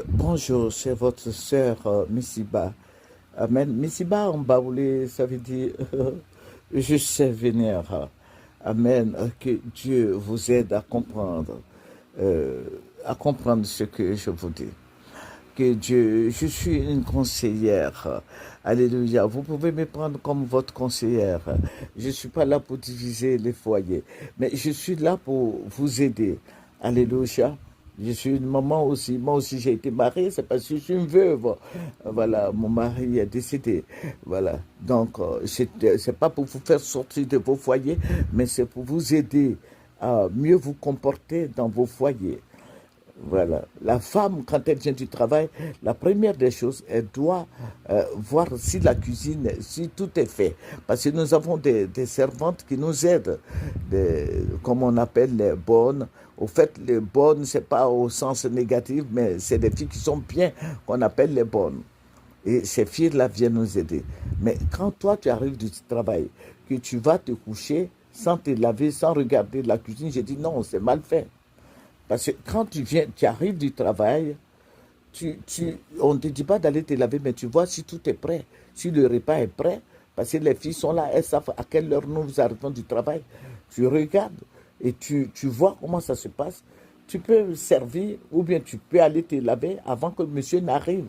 Bonjour, c'est votre sœur Missiba. Amen. Missiba en baoulé, ça veut dire je sais venir. Amen. Que Dieu vous aide euh, à comprendre ce que je vous dis. Que Dieu, je suis une conseillère. Alléluia. Vous pouvez me prendre comme votre conseillère. Je ne suis pas là pour diviser les foyers, mais je suis là pour vous aider. Alléluia. Je suis une maman aussi. Moi aussi, j'ai été mariée. C'est parce que je suis une veuve. Voilà, mon mari est décédé. Voilà. Donc, c'est pas pour vous faire sortir de vos foyers, mais c'est pour vous aider à mieux vous comporter dans vos foyers. Voilà. La femme, quand elle vient du travail, la première des choses, elle doit voir si la cuisine, si tout est fait. Parce que nous avons des servantes qui nous aident, comme on appelle les bonnes. Au fait, les bonnes, c'est pas au sens négatif, mais c'est des filles qui sont bien, qu'on appelle les bonnes. Et ces filles-là viennent nous aider. Mais quand toi, tu arrives du travail, que tu vas te coucher sans te laver, sans regarder la cuisine, j'ai dit non, c'est mal fait. Parce que quand tu arrives du travail, on ne te dit pas d'aller te laver, mais tu vois si tout est prêt, si le repas est prêt, parce que les filles sont là, elles savent à quelle heure nous arrivons du travail. Tu regardes et tu vois comment ça se passe. Tu peux servir ou bien tu peux aller te laver avant que monsieur n'arrive.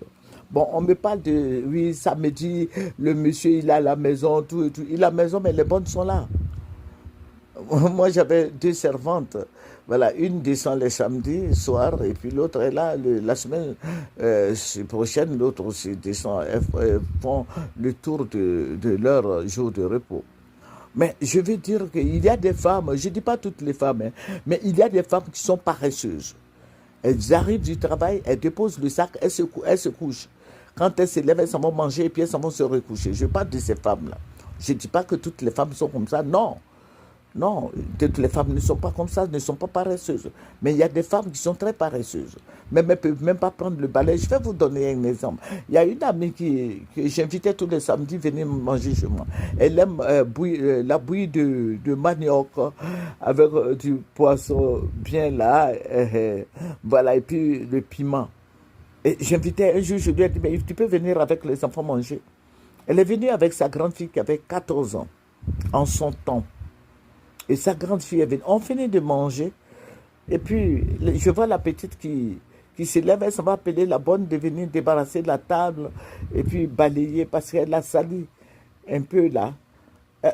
Bon, on me parle de, oui, samedi, le monsieur, il a la maison, tout et tout. Il a la maison, mais les bonnes sont là. Moi, j'avais deux servantes. Voilà, une descend les samedis soir et puis l'autre est là la semaine prochaine. L'autre aussi descend. Elles font le tour de leur jour de repos. Mais je veux dire qu'il y a des femmes, je ne dis pas toutes les femmes, hein, mais il y a des femmes qui sont paresseuses. Elles arrivent du travail, elles déposent le sac, elles se couchent. Quand elles se lèvent, elles s'en vont manger et puis elles s'en vont se recoucher. Je parle de ces femmes-là. Je ne dis pas que toutes les femmes sont comme ça, non. Non, toutes les femmes ne sont pas comme ça, ne sont pas paresseuses. Mais il y a des femmes qui sont très paresseuses. Même elles ne peuvent même pas prendre le balai. Je vais vous donner un exemple. Il y a une amie que j'invitais tous les samedis venir manger chez moi. Elle aime la bouillie de manioc avec du poisson bien là. Voilà, et puis le piment. Et j'invitais un jour, je lui ai dit, mais tu peux venir avec les enfants manger. Elle est venue avec sa grande fille qui avait 14 ans en son temps. Et sa grande fille est venue. On finit de manger. Et puis, je vois la petite qui se lève. Elle s'en va appeler la bonne de venir débarrasser la table. Et puis balayer parce qu'elle a sali un peu là.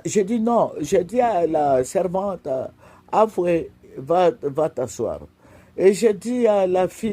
J'ai dit non. J'ai dit à la servante, Afoué, va t'asseoir. Et j'ai dit à la fille,